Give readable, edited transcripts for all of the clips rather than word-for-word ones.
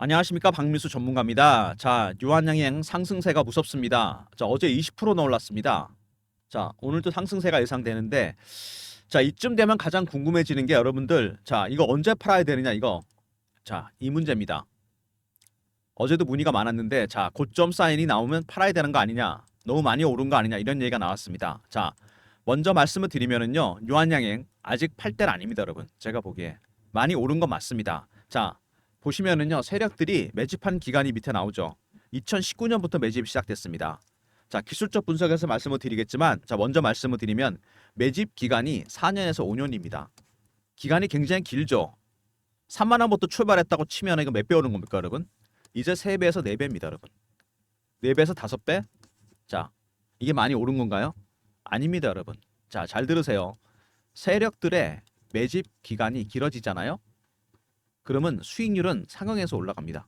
안녕하십니까, 박민수 전문가입니다. 자, 유한양행 상승세가 무섭습니다. 자, 어제 20%나 올랐습니다. 자, 오늘도 상승세가 예상되는데, 자, 이쯤 되면 가장 궁금해지는 게 여러분들, 자, 이거 언제 팔아야 되느냐, 이거. 자, 이 문제입니다. 어제도 문의가 많았는데, 자, 고점 사인이 나오면 팔아야 되는 거 아니냐, 너무 많이 오른 거 아니냐, 이런 얘기가 나왔습니다. 자, 먼저 말씀을 드리면은요, 유한양행 아직 팔 때는 아닙니다, 여러분. 제가 보기에 많이 오른 건 맞습니다. 자, 보시면은요, 세력들이 매집한 기간이 밑에 나오죠. 2019년부터 매집이 시작됐습니다. 자, 기술적 분석에서 말씀을 드리겠지만, 자, 먼저 말씀을 드리면 매집 기간이 4년에서 5년입니다. 기간이 굉장히 길죠. 3만 원부터 출발했다고 치면 이거 몇 배 오른 겁니까, 여러분? 이제 3배에서 4배입니다, 여러분. 4배에서 5배? 자, 이게 많이 오른 건가요? 아닙니다, 여러분. 자, 잘 들으세요. 세력들의 매집 기간이 길어지잖아요. 그러면 수익률은 상향해서 올라갑니다.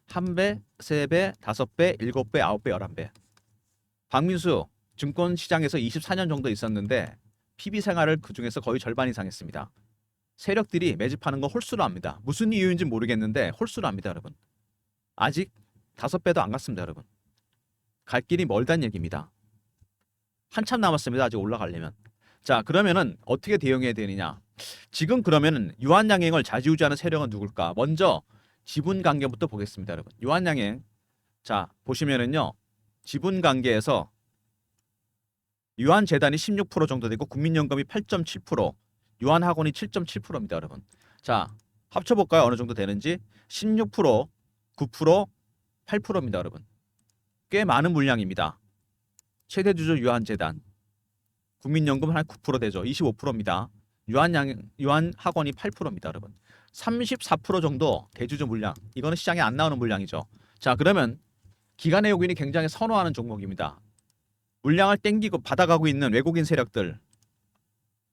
1배, 3배, 5배, 7배, 9배, 11배. 박민수 증권 시장에서 24년 정도 있었는데 PB 생활을 그중에서 거의 절반 이상 했습니다. 세력들이 매집하는 거 홀수로 합니다. 무슨 이유인지 모르겠는데 홀수로 합니다, 여러분. 아직 5배도 안 갔습니다, 여러분. 갈 길이 멀다는 얘기입니다. 한참 남았습니다, 아직 올라가려면. 자, 그러면은 어떻게 대응해야 되느냐? 지금 그러면은 유한양행을 좌지우지하는 세력은 누굴까? 먼저 지분 관계부터 보겠습니다, 여러분. 유한양행. 자, 보시면은요. 지분 관계에서 유한재단이 16% 정도 되고 국민연금이 8.7%, 유한학원이 7.7%입니다, 여러분. 자, 합쳐볼까요? 어느 정도 되는지. 16%, 9%, 8%입니다, 여러분. 꽤 많은 물량입니다. 최대 주주 유한재단. 국민연금 한 9% 되죠. 25%입니다. 유한학원이 8%입니다, 여러분. 34% 정도 대주주 물량. 이거는 시장에 안 나오는 물량이죠. 자, 그러면 기관 외국인이 굉장히 선호하는 종목입니다. 물량을 땡기고 받아가고 있는 외국인 세력들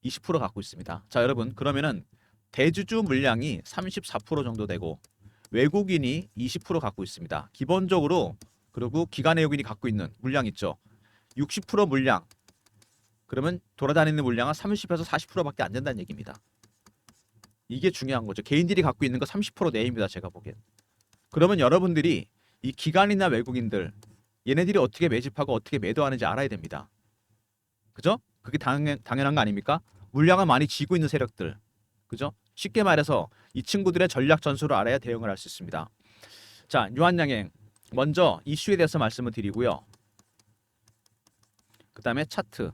20% 갖고 있습니다. 자, 여러분, 그러면은 대주주 물량이 34% 정도 되고 외국인이 20% 갖고 있습니다. 기본적으로. 그리고 기관 외국인이 갖고 있는 물량 있죠. 60% 물량. 그러면 돌아다니는 물량은 30에서 40%밖에 안 된다는 얘기입니다. 이게 중요한 거죠. 개인들이 갖고 있는 거 30% 내입니다, 제가 보기엔. 그러면 여러분들이 이 기관이나 외국인들 얘네들이 어떻게 매집하고 어떻게 매도하는지 알아야 됩니다. 그죠? 그게 당연한 거 아닙니까? 물량을 많이 쥐고 있는 세력들. 그죠? 쉽게 말해서 이 친구들의 전략 전술을 알아야 대응을 할 수 있습니다. 자, 유한양행. 먼저 이슈에 대해서 말씀을 드리고요. 그 다음에 차트.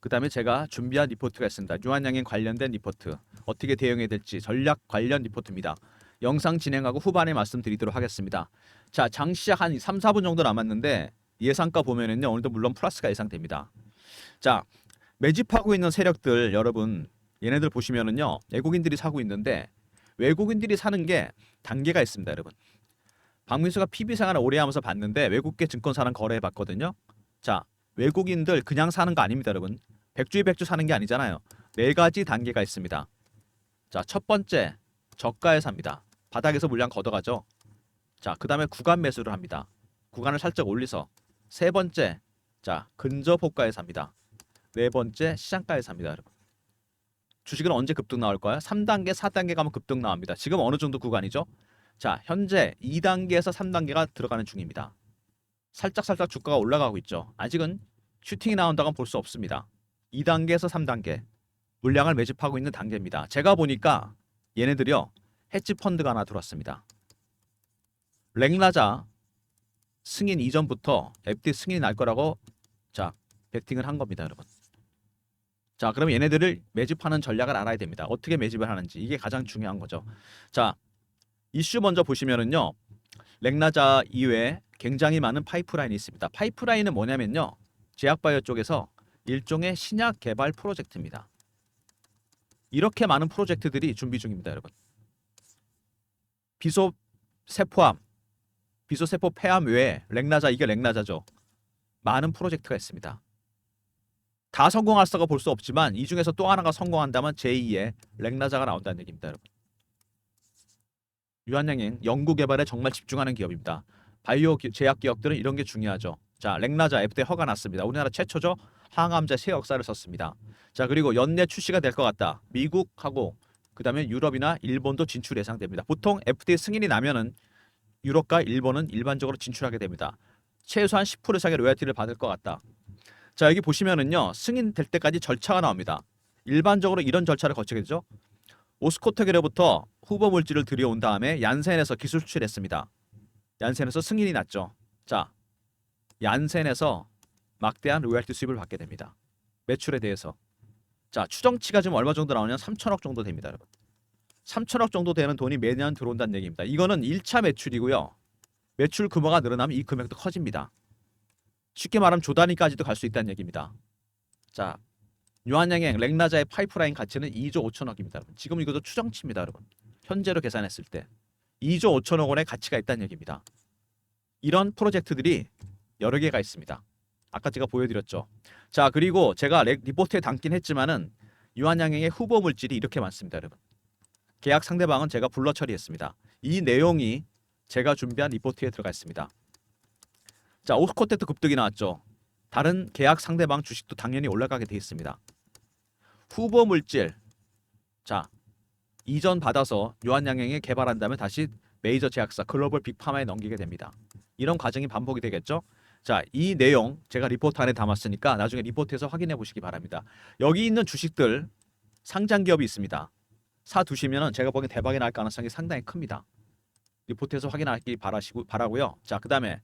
그 다음에 제가 준비한 리포트가 있습니다. 유한양행 관련된 리포트. 어떻게 대응해야 될지 전략 관련 리포트입니다. 영상 진행하고 후반에 말씀드리도록 하겠습니다. 자, 장 시작 한 3, 4분 정도 남았는데 예상가 보면은요. 오늘도 물론 플러스가 예상됩니다. 자, 매집하고 있는 세력들 여러분 얘네들 보시면은요. 외국인들이 사고 있는데 외국인들이 사는 게 단계가 있습니다, 여러분. 박민수가 PB 생활을 오래 하면서 봤는데 외국계 증권사랑 거래해 봤거든요. 자, 외국인들 그냥 사는 거 아닙니다, 여러분. 백주에 백주 사는 게 아니잖아요. 4가지 단계가 있습니다. 자, 첫 번째 저가에 삽니다. 바닥에서 물량 걷어가죠. 자, 그 다음에 구간 매수를 합니다. 구간을 살짝 올리서. 세 번째, 자, 근접 호가에 삽니다. 네 번째, 시장가에 삽니다, 여러분. 주식은 언제 급등 나올까요? 3단계, 4단계 가면 급등 나옵니다. 지금 어느 정도 구간이죠? 자, 현재 2단계에서 3단계가 들어가는 중입니다. 살짝 주가가 올라가고 있죠. 아직은 슈팅이 나온다고는 볼 수 없습니다. 2단계에서 3단계 물량을 매집하고 있는 단계입니다. 제가 보니까 얘네들이요. 헤지 펀드가 하나 들어왔습니다. 랭라자 승인 이전부터 FT 승인이 날 거라고 자 베팅을 한 겁니다, 여러분. 자, 그럼 얘네들을 매집하는 전략을 알아야 됩니다. 어떻게 매집을 하는지 이게 가장 중요한 거죠. 자, 이슈 먼저 보시면은요. 랭라자 이외에 굉장히 많은 파이프라인이 있습니다. 파이프라인은 뭐냐면요. 제약바이오 쪽에서 일종의 신약 개발 프로젝트입니다. 이렇게 많은 프로젝트들이 준비 중입니다, 여러분. 비소 세포암, 비소 세포 폐암 외에 랭라자, 이게 랭라자죠. 많은 프로젝트가 있습니다. 다 성공할 수가 볼 수 없지만 이 중에서 또 하나가 성공한다면 제2의 랭라자가 나온다는 얘기입니다, 여러분. 유한양행 연구 개발에 정말 집중하는 기업입니다. 바이오 제약 기업들은 이런 게 중요하죠. 자, 랭라자 FDA 허가 났습니다. 우리나라 최초죠. 항암제 새 역사를 썼습니다. 자, 그리고 연내 출시가 될 것 같다. 미국하고 그다음에 유럽이나 일본도 진출 예상됩니다. 보통 FTA 승인이 나면은 유럽과 일본은 일반적으로 진출하게 됩니다. 최소한 10% 이상의 로열티를 받을 것 같다. 자, 여기 보시면은요. 승인될 때까지 절차가 나옵니다. 일반적으로 이런 절차를 거치게 되죠. 오스코트계로부터 후보 물질을 들여온 다음에 얀센에서 기술 수출했습니다. 얀센에서 승인이 났죠. 자, 얀센에서 막대한 로열티 수입을 받게 됩니다. 매출에 대해서. 자, 추정치가 지금 얼마 정도 나오냐면 3천억 정도 됩니다, 여러분. 3천억 정도 되는 돈이 매년 들어온다는 얘기입니다. 이거는 1차 매출이고요. 매출 규모가 늘어나면 이 금액도 커집니다. 쉽게 말하면 조 단위까지도 갈 수 있다는 얘기입니다. 자, 유한양행 렉나자의 파이프라인 가치는 2조 5천억입니다. 여러분. 지금 이것도 추정치입니다, 여러분. 현재로 계산했을 때 2조 5천억 원의 가치가 있다는 얘기입니다. 이런 프로젝트들이 여러 개가 있습니다. 아까 제가 보여드렸죠. 자, 그리고 제가 리포트에 담긴 했지만은 유한양행의 후보 물질이 이렇게 많습니다, 여러분. 계약 상대방은 제가 불러 처리했습니다. 이 내용이 제가 준비한 리포트에 들어가 있습니다. 자, 오스코텍도 급등이 나왔죠. 다른 계약 상대방 주식도 당연히 올라가게 돼 있습니다. 후보 물질, 자, 이전 받아서 유한양행에 개발한 다음에 다시 메이저 제약사 글로벌 빅파마에 넘기게 됩니다. 이런 과정이 반복이 되겠죠. 자, 이 내용 제가 리포트 안에 담았으니까 나중에 리포트에서 확인해 보시기 바랍니다. 여기 있는 주식들 상장 기업이 있습니다. 사 두시면은 제가 보기엔 대박이 날 가능성이 상당히 큽니다. 리포트에서 확인하기 바라고요. 자, 그다음에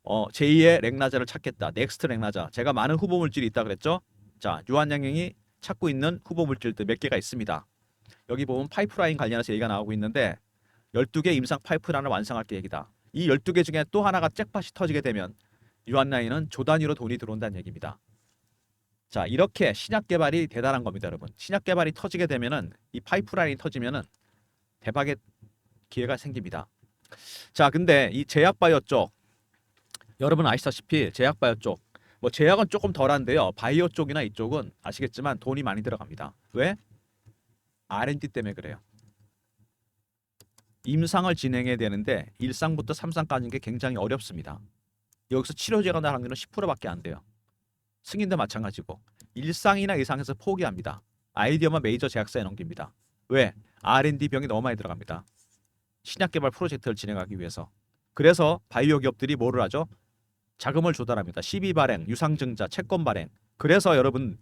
제2의 렉나자를 찾겠다. 넥스트 렉나자. 제가 많은 후보 물질이 있다 그랬죠. 자, 유한양행이 찾고 있는 후보 물질들 몇 개가 있습니다. 여기 보면 파이프라인 관련해서 얘기가 나오고 있는데 12개 임상 파이프라인을 완성할 계획이다. 이 12개 중에 또 하나가 잭팟이 터지게 되면 유한양행은 조 단위로 돈이 들어온다는 얘기입니다. 자, 이렇게 신약 개발이 대단한 겁니다, 여러분. 신약 개발이 터지게 되면은 이 파이프라인이 터지면은 대박의 기회가 생깁니다. 자, 근데 이 제약바이오 쪽 여러분 아시다시피 제약바이오 쪽 뭐 제약은 조금 덜한데요. 바이오 쪽이나 이쪽은 아시겠지만 돈이 많이 들어갑니다. 왜? R&D 때문에 그래요. 임상을 진행해야 되는데 1상부터 3상까지는 게 굉장히 어렵습니다. 여기서 치료제가 나가는 건 10%밖에 안 돼요. 승인도 마찬가지고 1상이나 2상에서 포기합니다. 아이디어만 메이저 제약사에 넘깁니다. 왜? R&D 비용이 너무 많이 들어갑니다. 신약 개발 프로젝트를 진행하기 위해서. 그래서 바이오 기업들이 뭐를 하죠? 자금을 조달합니다. 시비 발행, 유상증자, 채권 발행. 그래서 여러분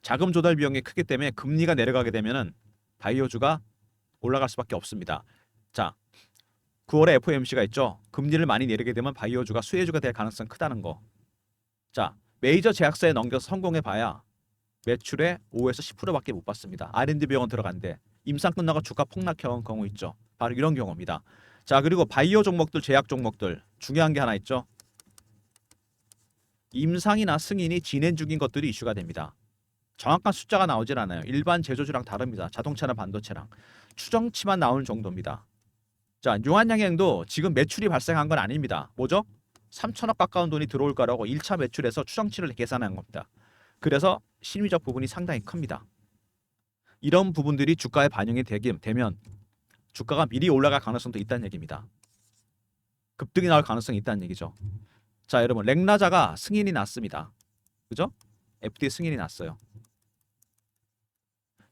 자금 조달 비용이 크기 때문에 금리가 내려가게 되면은 바이오주가 올라갈 수밖에 없습니다. 자, 9월에 FOMC가 있죠. 금리를 많이 내리게 되면 바이오주가 수혜주가 될 가능성이 크다는 거. 자, 메이저 제약사에 넘겨서 성공해 봐야 매출의 5에서 10%밖에 못 받습니다. R&D 비용은 들어간대. 임상 끝나고 주가 폭락한 경우 있죠. 바로 이런 경우입니다. 자, 그리고 바이오 종목들, 제약 종목들 중요한 게 하나 있죠. 임상이나 승인이 진행 중인 것들이 이슈가 됩니다. 정확한 숫자가 나오질 않아요. 일반 제조주랑 다릅니다. 자동차나 반도체랑 추정치만 나오는 정도입니다. 자, 유한양행도 지금 매출이 발생한 건 아닙니다. 뭐죠? 3천억 가까운 돈이 들어올 거라고 1차 매출에서 추정치를 계산한 겁니다. 그래서 심리적 부분이 상당히 큽니다. 이런 부분들이 주가에 반영이 되면 주가가 미리 올라갈 가능성도 있다는 얘기입니다. 급등이 나올 가능성이 있다는 얘기죠. 자, 여러분 렉나자가 승인이 났습니다. 그죠? FDA 승인이 났어요.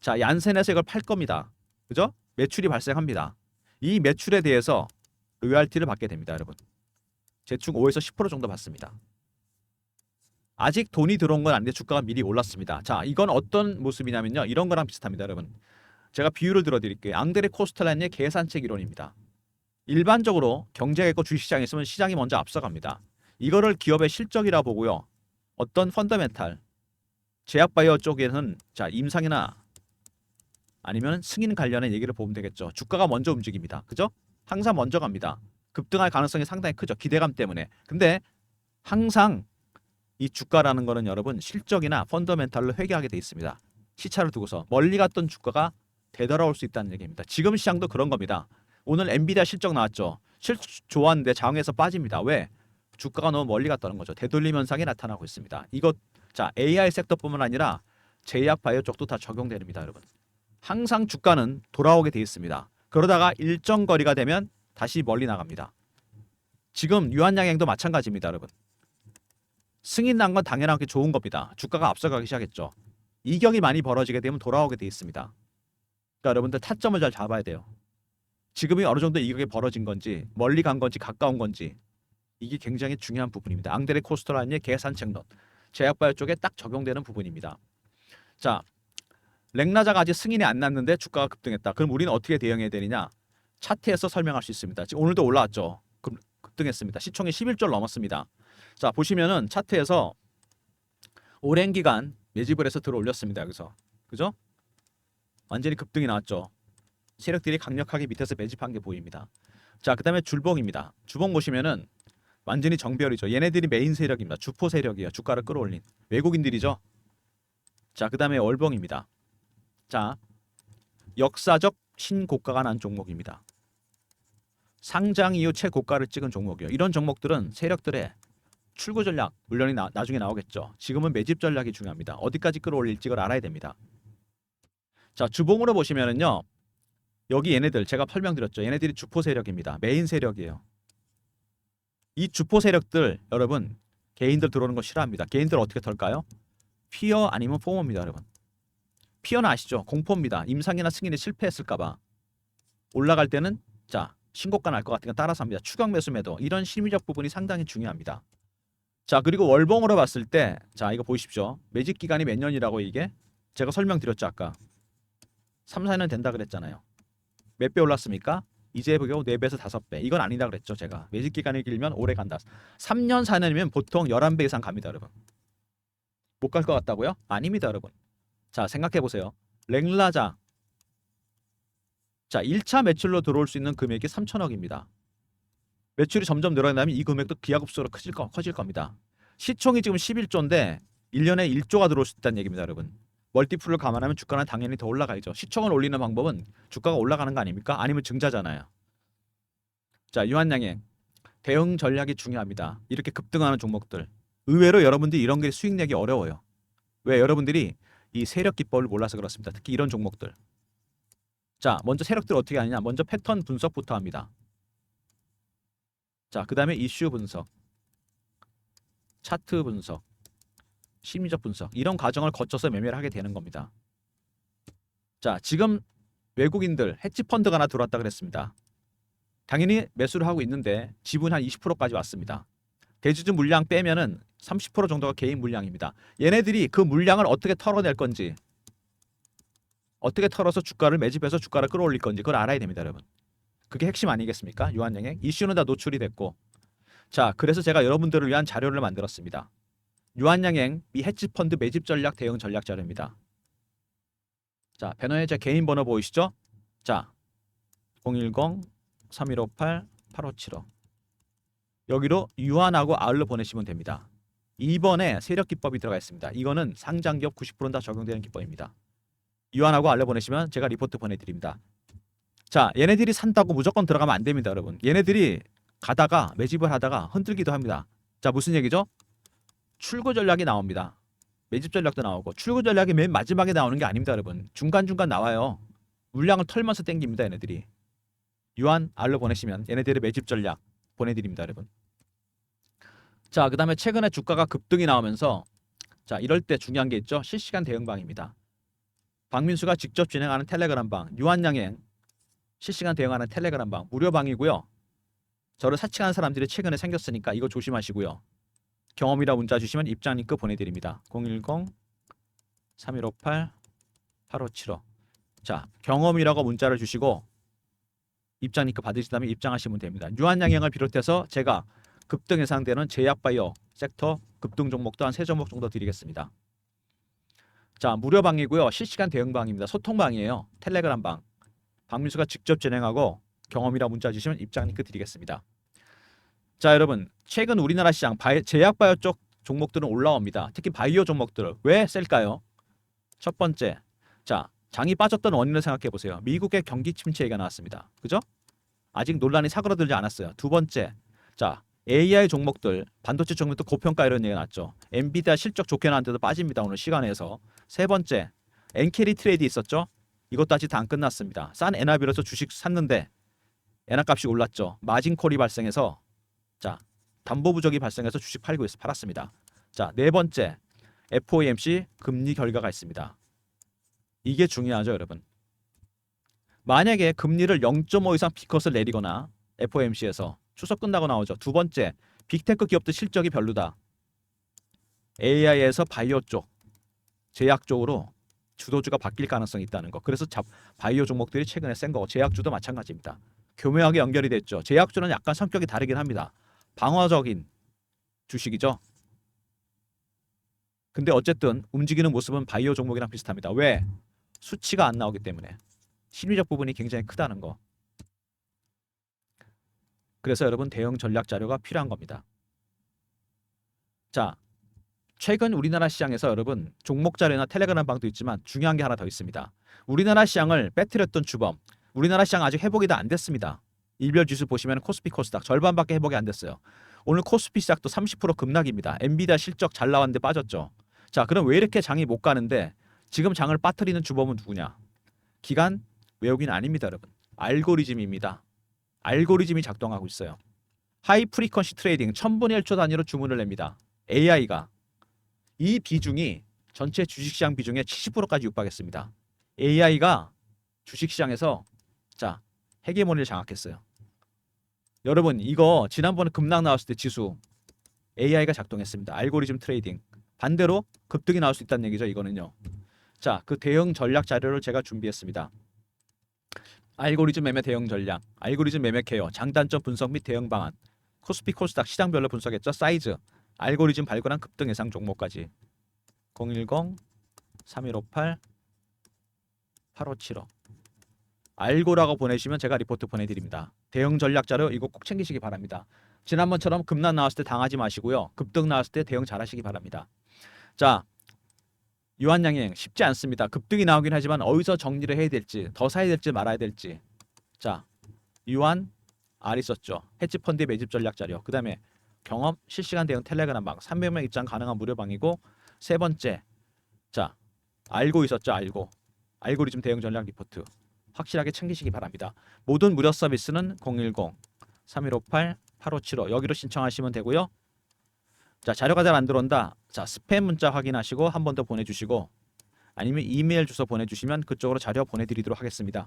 자, 얀센에서 이걸 팔 겁니다. 그죠? 매출이 발생합니다. 이 매출에 대해서 로열티를 받게 됩니다, 여러분. 대충 5에서 10% 정도 받습니다. 아직 돈이 들어온 건 아닌데 주가가 미리 올랐습니다. 자, 이건 어떤 모습이냐면요. 이런 거랑 비슷합니다, 여러분. 제가 비유를 들어드릴게요. 앙드레 코스텔란의 계산책 이론입니다. 일반적으로 경제가 있고 주식시장이 있으면 시장이 먼저 앞서갑니다. 이거를 기업의 실적이라 보고요. 어떤 펀더멘탈 제약바이오 쪽에는 자, 임상이나 아니면 승인 관련의 얘기를 보면 되겠죠. 주가가 먼저 움직입니다. 그죠? 항상 먼저 갑니다. 급등할 가능성이 상당히 크죠. 기대감 때문에. 근데 항상 이 주가라는 거는 여러분 실적이나 펀더멘탈로 회귀하게 돼 있습니다. 시차를 두고서 멀리 갔던 주가가 되돌아올 수 있다는 얘기입니다. 지금 시장도 그런 겁니다. 오늘 엔비디아 실적 나왔죠. 실적 좋았는데 장에서 빠집니다. 왜? 주가가 너무 멀리 갔다는 거죠. 되돌림 현상이 나타나고 있습니다. 이것 자, AI 섹터뿐만 아니라 제약 바이오 쪽도 다 적용됩니다, 여러분. 항상 주가는 돌아오게 돼 있습니다. 그러다가 일정 거리가 되면 다시 멀리 나갑니다. 지금 유한양행도 마찬가지입니다, 여러분. 승인 난 건 당연하게 좋은 겁니다. 주가가 앞서가기 시작했죠. 이격이 많이 벌어지게 되면 돌아오게 돼 있습니다. 그러니까 여러분들 타점을 잘 잡아야 돼요. 지금이 어느 정도 이격이 벌어진 건지 멀리 간 건지 가까운 건지 이게 굉장히 중요한 부분입니다. 앙드레 코스토라니의 계산책론 제약바이오 쪽에 딱 적용되는 부분입니다. 자, 렉나자가 아직 승인이 안 났는데 주가가 급등했다. 그럼 우리는 어떻게 대응해야 되느냐? 차트에서 설명할 수 있습니다. 지금 오늘도 올라왔죠. 급등했습니다. 시총이 11조를 넘었습니다. 자, 보시면은 차트에서 오랜 기간 매집을 해서 들어 올렸습니다. 여기서. 그죠? 완전히 급등이 나왔죠. 세력들이 강력하게 밑에서 매집한 게 보입니다. 자, 그다음에 줄봉입니다. 주봉 보시면은 완전히 정별이죠. 얘네들이 메인 세력입니다. 주포 세력이에요. 주가를 끌어올린 외국인들이죠. 자, 그다음에 월봉입니다. 자, 역사적 신고가가 난 종목입니다. 상장 이후 최고가를 찍은 종목이요. 이런 종목들은 세력들의 출구 전략 물론이 나중에 나오겠죠. 지금은 매집 전략이 중요합니다. 어디까지 끌어올릴지 를 알아야 됩니다. 자, 주봉으로 보시면은요. 여기 얘네들 제가 설명드렸죠. 얘네들이 주포 세력입니다. 메인 세력이에요. 이 주포 세력들 여러분 개인들 들어오는 거 싫어합니다. 개인들 어떻게 털까요? 피어 아니면 포모입니다, 여러분. 피어는 아시죠? 공포입니다. 임상이나 승인이 실패했을까봐 올라갈 때는 자 신고가 날 것 같으니까 따라서 합니다. 추격 매수 매도 이런 심리적 부분이 상당히 중요합니다. 자, 그리고 월봉으로 봤을 때 자 이거 보십시오. 매집 기간이 몇 년이라고 이게 제가 설명드렸죠. 아까 3, 4년 된다 그랬잖아요. 몇 배 올랐습니까? 이제 보고 4배에서 5배. 이건 아니다 그랬죠. 제가 매집 기간이 길면 오래 간다. 3년 4년이면 보통 11배 이상 갑니다. 여러분. 못 갈 것 같다고요? 아닙니다. 여러분. 자, 생각해 보세요. 렉라자 자 1차 매출로 들어올 수 있는 금액이 3천억입니다. 매출이 점점 늘어나면 이 금액도 기하급수로 커질 겁니다. 시총이 지금 11조인데 1년에 1조가 들어올 수 있다는 얘기입니다. 여러분. 멀티플을 감안하면 주가는 당연히 더 올라가야죠. 시총을 올리는 방법은 주가가 올라가는 거 아닙니까? 아니면 증자잖아요. 자, 유한양행 대응 전략이 중요합니다. 이렇게 급등하는 종목들 의외로 여러분들이 이런 게 수익 내기 어려워요. 왜? 여러분들이 이 세력 기법을 몰라서 그렇습니다. 특히 이런 종목들. 자, 먼저 세력들 어떻게 하느냐? 먼저 패턴 분석부터 합니다. 자, 그 다음에 이슈 분석, 차트 분석, 심리적 분석 이런 과정을 거쳐서 매매를 하게 되는 겁니다. 자, 지금 외국인들 헤지펀드가 하나 들어왔다 그랬습니다. 당연히 매수를 하고 있는데 지분 한 20%까지 왔습니다. 대주주 물량 빼면은 30% 정도가 개인 물량입니다. 얘네들이 그 물량을 어떻게 털어낼 건지 어떻게 털어서 주가를 매집해서 주가를 끌어올릴 건지 그걸 알아야 됩니다. 여러분. 그게 핵심 아니겠습니까? 유한양행 이슈는 다 노출이 됐고 자, 그래서 제가 여러분들을 위한 자료를 만들었습니다. 유한양행 미 헤지펀드 매집 전략 대응 전략 자료입니다. 자, 배너에 제 개인 번호 보이시죠? 자, 010-3158-8575 여기로 유한하고 아울러 보내시면 됩니다. 2번에 세력 기법이 들어가 있습니다. 이거는 상장기업 90%는 다 적용되는 기법입니다. 유한하고 알려 보내시면 제가 리포트 보내드립니다. 자, 얘네들이 산다고 무조건 들어가면 안 됩니다, 여러분. 얘네들이 가다가 매집을 하다가 흔들기도 합니다. 자, 무슨 얘기죠? 출구 전략이 나옵니다. 매집 전략도 나오고 출구 전략이 맨 마지막에 나오는 게 아닙니다, 여러분. 중간중간 나와요. 물량을 털면서 땡깁니다, 얘네들이. 유한 알로 보내시면 얘네들의 매집 전략 보내드립니다, 여러분. 자, 그 다음에 최근에 주가가 급등이 나오면서 자, 이럴 때 중요한 게 있죠. 실시간 대응방입니다. 박민수가 직접 진행하는 텔레그램방, 유한양행 실시간 대응하는 텔레그램방 무료방이고요. 저를 사칭하는 사람들이 최근에 생겼으니까 이거 조심하시고요. 경험이라 문자 주시면 입장 링크 보내드립니다. 010-3158-8575 자, 경험이라고 문자를 주시고 입장 링크 받으신 다음에 입장하시면 됩니다. 유한양행을 비롯해서 제가 급등 예상되는 제약바이오 섹터 급등 종목도 한 3종목 정도 드리겠습니다. 자, 무료방이고요. 실시간 대응방입니다. 소통방이에요. 텔레그램방. 박민수가 직접 진행하고 경험이라 문자 주시면 입장 링크 드리겠습니다. 자, 여러분 최근 우리나라 시장 제약바이오 쪽 종목들은 올라옵니다. 특히 바이오 종목들 왜 셀까요? 첫 번째, 자 장이 빠졌던 원인을 생각해 보세요. 미국의 경기 침체 얘기가 나왔습니다. 그죠? 아직 논란이 사그러들지 않았어요. 두 번째, 자 AI 종목들 반도체 종목도 고평가 이런 얘기가 나왔죠. 엔비디아 실적 좋게 나왔는데도 빠집니다. 오늘 시간에서. 세 번째, 엔캐리 트레이드 있었죠. 이것도 아직 다 안 끝났습니다. 싼 엔화비로서 주식 샀는데 엔화값이 올랐죠. 마진콜이 발생해서 자 담보 부족이 발생해서 주식 팔았습니다. 자, 네 번째, FOMC 금리 결과가 있습니다. 이게 중요하죠, 여러분. 만약에 금리를 0.5 이상 B컷을 내리거나 FOMC에서 추석 끝나고 나오죠. 두 번째, 빅테크 기업들 실적이 별로다. AI에서 바이오 쪽, 제약 쪽으로 주도주가 바뀔 가능성이 있다는 거. 그래서 바이오 종목들이 최근에 센 거고 제약주도 마찬가지입니다. 교묘하게 연결이 됐죠. 제약주는 약간 성격이 다르긴 합니다. 방어적인 주식이죠. 근데 어쨌든 움직이는 모습은 바이오 종목이랑 비슷합니다. 왜? 수치가 안 나오기 때문에. 심리적 부분이 굉장히 크다는 거. 그래서 여러분 대응 전략 자료가 필요한 겁니다. 자, 최근 우리나라 시장에서 여러분 종목 자료나 텔레그램 방도 있지만 중요한 게 하나 더 있습니다. 우리나라 시장을 빼뜨렸던 주범. 우리나라 시장 아직 회복이 다 안 됐습니다. 일별 지수 보시면 코스피 코스닥 절반밖에 회복이 안 됐어요. 오늘 코스피 시작도 30% 급락입니다. 엔비디아 실적 잘 나왔는데 빠졌죠. 자, 그럼 왜 이렇게 장이 못 가는데 지금 장을 빠뜨리는 주범은 누구냐? 기관 외국인 아닙니다, 여러분. 알고리즘입니다. 알고리즘이 작동하고 있어요. 하이 프리퀀시 트레이딩 1000분의 1초 단위로 주문을 냅니다. AI가 이 비중이 전체 주식시장 비중의 70%까지 육박했습니다. AI가 주식시장에서 자 헤게모니를 장악했어요. 여러분 이거 지난번에 급락 나왔을 때 지수 AI가 작동했습니다. 알고리즘 트레이딩 반대로 급등이 나올 수 있다는 얘기죠. 이거는요. 자, 그 대응 전략 자료를 제가 준비했습니다. 알고리즘 매매 대응 전략, 알고리즘 매매 케어, 장단점 분석 및 대응 방안, 코스피 코스닥 시장별로 분석했죠. 사이즈, 알고리즘 발굴한 급등 예상 종목까지 010-3158-8575 알고라고 보내시면 제가 리포트 보내드립니다. 대응 전략 자료 이거 꼭 챙기시기 바랍니다. 지난번처럼 급락 나왔을 때 당하지 마시고요. 급등 나왔을 때 대응 잘하시기 바랍니다. 자, 유한양행 쉽지 않습니다. 급등이 나오긴 하지만 어디서 정리를 해야 될지, 더 사야 될지 말아야 될지. 자, 유한 R 있었죠. 헤지펀드 매집 전략 자료. 그 다음에 경험 실시간 대응 텔레그램 방 300명 입장 가능한 무료방이고 세 번째 자 알고 있었죠. 알고리즘 대응 전략 리포트 확실하게 챙기시기 바랍니다. 모든 무료 서비스는 010-3158-8575 여기로 신청하시면 되고요. 자, 자료가 잘 안 들어온다. 자, 스팸 문자 확인하시고 한 번 더 보내주시고 아니면 이메일 주소 보내주시면 그쪽으로 자료 보내드리도록 하겠습니다.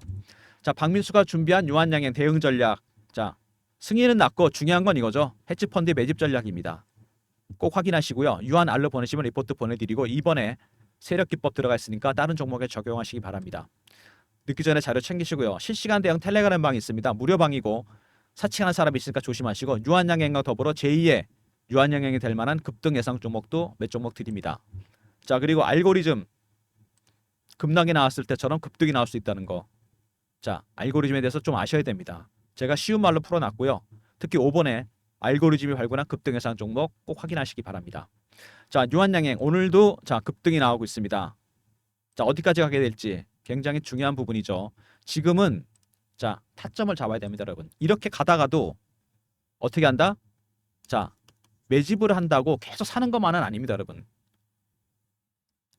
자, 박민수가 준비한 유한양행 대응 전략. 자, 승인은 났고 중요한 건 이거죠. 헤지펀드 매집 전략입니다. 꼭 확인하시고요. 유한 R로 보내시면 리포트 보내드리고 이번에 세력 기법 들어가 있으니까 다른 종목에 적용하시기 바랍니다. 늦기 전에 자료 챙기시고요. 실시간 대응 텔레그램 방이 있습니다. 무료방이고 사칭하는 사람이 있으니까 조심하시고 유한양행과 더불어 제2의 유한양행이 될 만한 급등 예상 종목도 몇 종목 드립니다. 자, 그리고 알고리즘 급락이 나왔을 때처럼 급등이 나올 수 있다는 거. 자, 알고리즘에 대해서 좀 아셔야 됩니다. 제가 쉬운 말로 풀어놨고요. 특히 5번에 알고리즘이 발굴한 급등 예상 종목 꼭 확인하시기 바랍니다. 자, 유한양행 오늘도 자 급등이 나오고 있습니다. 자, 어디까지 가게 될지 굉장히 중요한 부분이죠. 지금은 자 타점을 잡아야 됩니다, 여러분. 이렇게 가다가도 어떻게 한다? 자, 매집을 한다고 계속 사는 것만은 아닙니다, 여러분.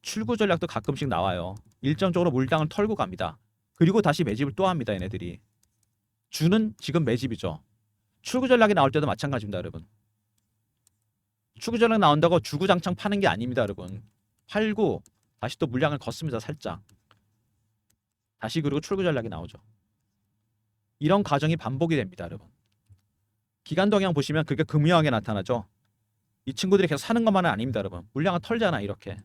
출구 전략도 가끔씩 나와요. 일정적으로 물량을 털고 갑니다. 그리고 다시 매집을 또 합니다, 얘네들이. 주는 지금 매집이죠. 출구 전략이 나올 때도 마찬가지입니다, 여러분. 출구 전략 나온다고 주구장창 파는 게 아닙니다, 여러분. 팔고 다시 또 물량을 걷습니다, 살짝. 다시 그리고 출구 전략이 나오죠. 이런 과정이 반복이 됩니다, 여러분. 기간 동향 보시면 그게 극명하게 나타나죠. 이 친구들이 계속 사는 것만은 아닙니다, 여러분. 물량을 털잖아, 이렇게.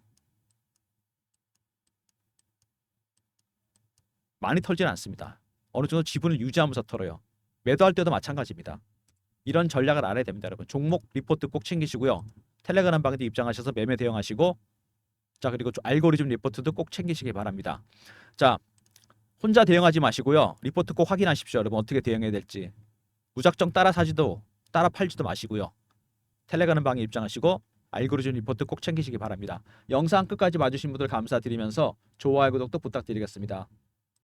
많이 털지는 않습니다. 어느 정도 지분을 유지하면서 털어요. 매도할 때도 마찬가지입니다. 이런 전략을 알아야 됩니다, 여러분. 종목 리포트 꼭 챙기시고요. 텔레그램 방에 입장하셔서 매매 대응하시고 자, 그리고 알고리즘 리포트도 꼭 챙기시기 바랍니다. 자, 혼자 대응하지 마시고요. 리포트 꼭 확인하십시오, 여러분. 어떻게 대응해야 될지. 무작정 따라 사지도 따라 팔지도 마시고요. 텔레그램 방에 입장하시고 알고리즘 리포트 꼭 챙기시기 바랍니다. 영상 끝까지 봐주신 분들 감사드리면서 좋아요, 구독도 부탁드리겠습니다.